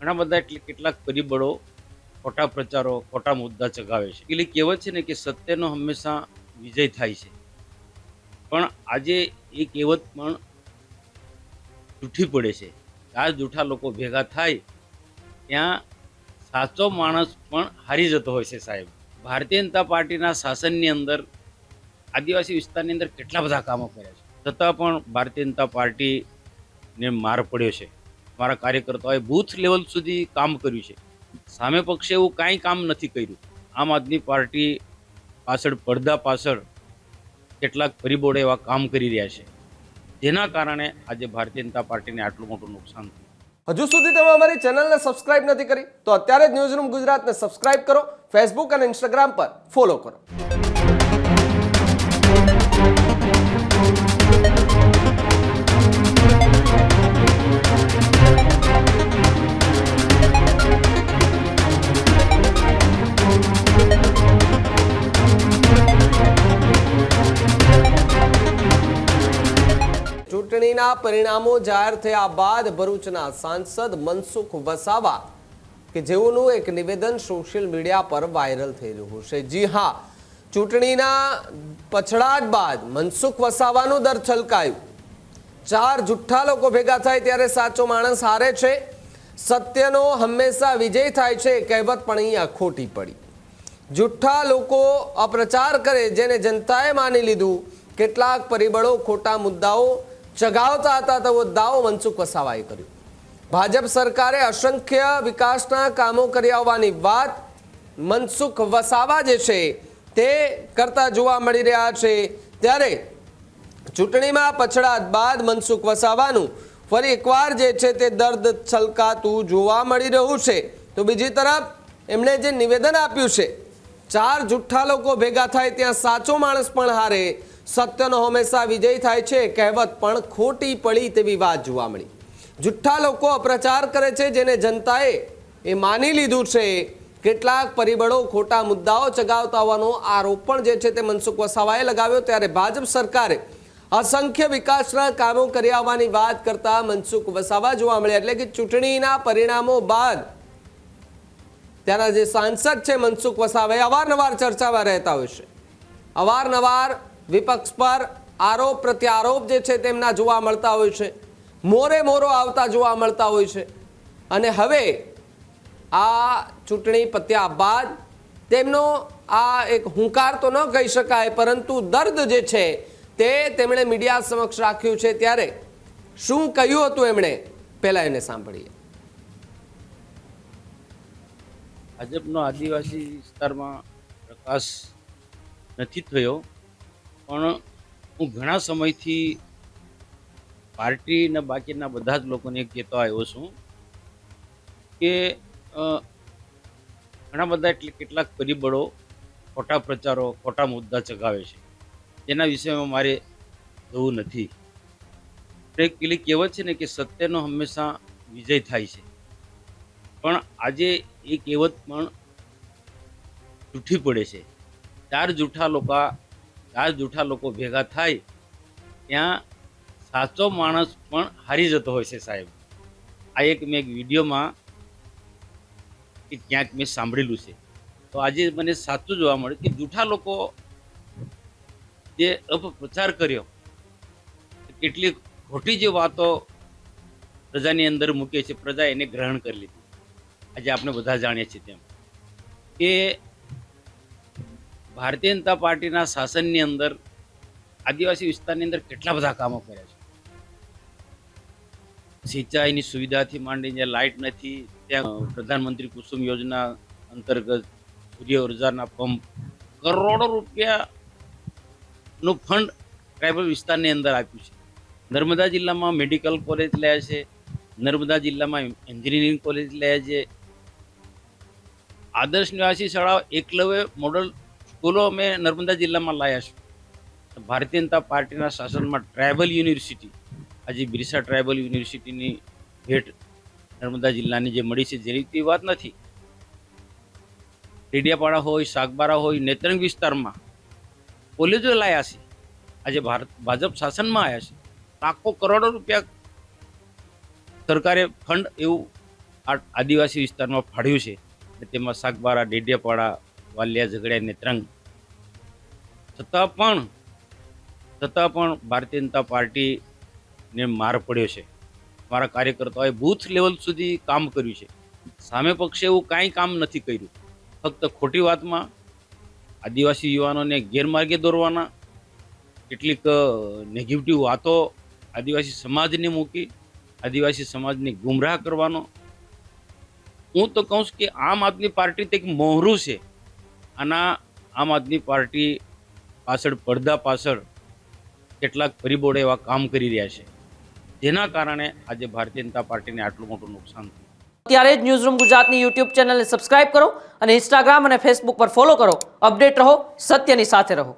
ઘણા બધા કેટલાક પરિબળો, ખોટા પ્રચારો, ખોટા મુદ્દા ચગાવે છે. એટલે કહેવત છે ને કે સત્યનો હંમેશા વિજય થાય છે. પણ આજે એ કહેવત પણ જૂઠી પડે છે. આ જૂઠા લોકો ભેગા થાય ત્યાં સાચો માણસ પણ હારી જતો હોય છે સાહેબ. ભારતીય જનતા પાર્ટીના શાસનની અંદર આદિવાસી વિસ્તારની અંદર કેટલા બધા કામો કર્યા છે, છતાં પણ ભારતીય જનતા પાર્ટીને માર પડ્યો છે. મારા કાર્યકર્તાઓએ બૂથ લેવલ સુધી કામ કર્યું છે. સામે પક્ષે એવું કાંઈ કામ નથી કર્યું. આમ આદમી પાર્ટી પાછળ, પડદા પાછળ કેટલાક પરિબળો એવા કામ કરી રહ્યા છે, જેના કારણે આજે ભારતીય જનતા પાર્ટીને આટલું મોટું નુકસાન થયું. હજુ સુધી તમે અમારી ચેનલને સબસ્ક્રાઇબ નથી કરી તો અત્યારે જ ન્યૂઝરૂમ ગુજરાતને સબસ્ક્રાઇબ કરો, ફેસબુક અને ઇન્સ્ટાગ્રામ પર ફોલો કરો. ચૂંટણીના પરિણામો જાહેર થયા બાદ ભરૂચના સાંસદ મનસુખ વસાવા કે જેઓનું એક નિવેદન સોશિયલ મીડિયા પર વાયરલ થઈ રહ્યું છે. જી હા, ચૂંટણીના પછડાટ બાદ મનસુખ વસાવાનું દર છલકાયું. 4 જુઠ્ઠા લોકો ભેગા થાય ત્યારે સાચો માણસ હારે છે. સત્યનો હંમેશા વિજય થાય છે કહેવત પણ અહીંયા ખોટી પડી. જુઠ્ઠા લોકો અપ્રચાર કરે જેને જનતાએ માની લીધું. કેટલાક પરિબળો, ખોટા મુદ્દાઓ ચગાવતા હતા તેવો દાવો મનસુખ વસાવાએ કર્યો. ભાજપ સરકારે અસંખ્ય વિકાસના કામો કર્યા હોવાની વાત મનસુખ વસાવા જે છે તે કરતા જોવા મળી રહ્યા છે. ત્યારે ચૂંટણીમાં પછડાટ બાદ મનસુખ વસાવાનું ફરી એકવાર જે છે તે દર્દ છલકાતું જોવા મળી રહ્યું છે. તો બીજી તરફ એમણે જે નિવેદન આપ્યું છે, 4 જુઠ્ઠા લોકો ભેગા થાય ત્યાં સાચો માણસ પણ હારે, સત્યનો હંમેશા વિજય થાય છે કહેવત પણ ખોટી પડી તેવી વાત જોવા મળી. જુઠ્ઠા લોકો અપ્રચાર કરે છે જેને જનતાએ એ માની લીધું છે. કેટલાક પરિબળો, ખોટા મુદ્દાઓ ચગાવતા હોવાનો આરોપ પણ જે છે તે મનસુખ વસાવાએ લગાવ્યો. ત્યારે ભાજપ સરકારે અસંખ્ય વિકાસના કામો કર્યા હોવાની વાત કરતા મનસુખ વસાવા જોવા મળ્યા. એટલે કે ચૂંટણીના પરિણામો બાદ ત્યાંના જે સાંસદ છે મનસુખ વસાવા અવારનવાર ચર્ચામાં રહેતા હોય છે. અવારનવાર વિપક્ષ પર આરોપ પ્રત્યારોપ જે છે તેમના જોવા મળતા હોય છે, મોરે મોરો આવતા જોવા મળતા હોય છે. અને હવે આ ચૂંટણી પત્યા બાદ તેમનો આ એક હુંકાર તો ન કહી શકાય, પરંતુ દર્દ જે છે તે તેમણે મીડિયા સમક્ષ રાખ્યું છે. ત્યારે શું કહ્યું હતું એમણે, પહેલા એને સાંભળીએ. ભાજપનો આદિવાસી વિસ્તારમાં પ્રકાશ નથી થયો, પણ હું ઘણા સમયથી પાર્ટીના બાકીના બધા જ લોકોને કહેતો આવ્યો છું કે ઘણા બધા કેટલાક પરિબળો, ખોટા પ્રચારો, ખોટા મુદ્દા ચગાવે છે, જેના વિષયમાં મારે જવું નથી. પેલી કહેવત છે ને કે સત્યનો હંમેશા વિજય થાય છે. પણ આજે એ કહેવત પણ જૂઠી પડે છે. 4 જૂઠા લોકો ભેગા થાય ત્યાં સાચો માણસ પણ હારી જતો હોય છે સાહેબ. આ મેં એક વિડીયોમાં ક્યાંક મેં સાંભળેલું છે. તો આજે મને સાચું જોવા મળ્યું કે જૂઠા લોકો જે અપપ્રચાર કર્યો, કેટલી ખોટી જે વાતો પ્રજાની અંદર મૂકે છે, પ્રજા એને ગ્રહણ કરી લીધી. આજે આપણે બધા જાણીએ છીએ તેમ કે ભારતીય જનતા પાર્ટીના શાસનની અંદર આદિવાસી વિસ્તારની અંદર કેટલા બધા કામો કર્યા છે. સિંચાઈની સુવિધાથી માંડીને, લાઇટ નથી ત્યાં પ્રધાનમંત્રી કુસુમ યોજના અંતર્ગત સૂર્ય ઉર્જાના પંપ, કરોડો રૂપિયાનું ફંડ ટ્રાઇબલ વિસ્તારની અંદર આપ્યું છે. નર્મદા જિલ્લામાં મેડિકલ કોલેજ લે છે, નર્મદા જિલ્લામાં એન્જિનિયરિંગ કોલેજ લે છે, આદર્શ નિવાસી શાળાઓ, એકલવ્ય મોડલ સ્કૂલો અમે નર્મદા જિલ્લામાં લાયા છે. ભારતીય જનતા પાર્ટીના શાસનમાં ટ્રાઇબલ યુનિવર્સિટી, આજે બિરસા ટ્રાઇબલ યુનિવર્સિટીની ભેટ નર્મદા જિલ્લાની જે મળી છે, જેની વાત નથી. ડેડિયાપાડા હોય, સાગબારા હોય, નેત્રંગ વિસ્તારમાં કોલેજો લાયા છે. આજે ભાજપ શાસનમાં આવ્યા છે, લાખો કરોડો રૂપિયા સરકારે ફંડ એવું આ આદિવાસી વિસ્તારમાં ફાળ્યું છે અને તેમાં સાગબારા, ડેડિયાપાડા, વાલિયા, ઝઘડિયા, નેત્રંગ છતાં પણ ભારતીય જનતા પાર્ટીને માર પડ્યો છે. મારા કાર્યકર્તાઓએ બૂથ લેવલ સુધી કામ કર્યું છે. સામે પક્ષે એવું કાંઈ કામ નથી કર્યું. ફક્ત ખોટી વાતમાં આદિવાસી યુવાનોને ગેરમાર્ગે દોરવાના, કેટલીક નેગેટિવ વાતો આદિવાસી સમાજને મૂકી આદિવાસી સમાજને ગુમરાહ કરવાનો. હું તો કહું છું કે આમ આદમી પાર્ટી તો એક મોહરું છે. આના આમ આદમી પાર્ટી પાછળ, પડદા પાછળ કેટલાક પરિબળો એવા કામ કરી રહ્યા છે, જેના કારણે આજે ભારતીય જનતા પાર્ટીને આટલું મોટું નુકસાન થયું. ત્યારે જ ન્યૂઝરૂમ ગુજરાતની યુટ્યુબ ચેનલને સબસ્ક્રાઇબ કરો અને ઇન્સ્ટાગ્રામ અને ફેસબુક પર ફોલો કરો. અપડેટ રહો, સત્યની સાથે રહો.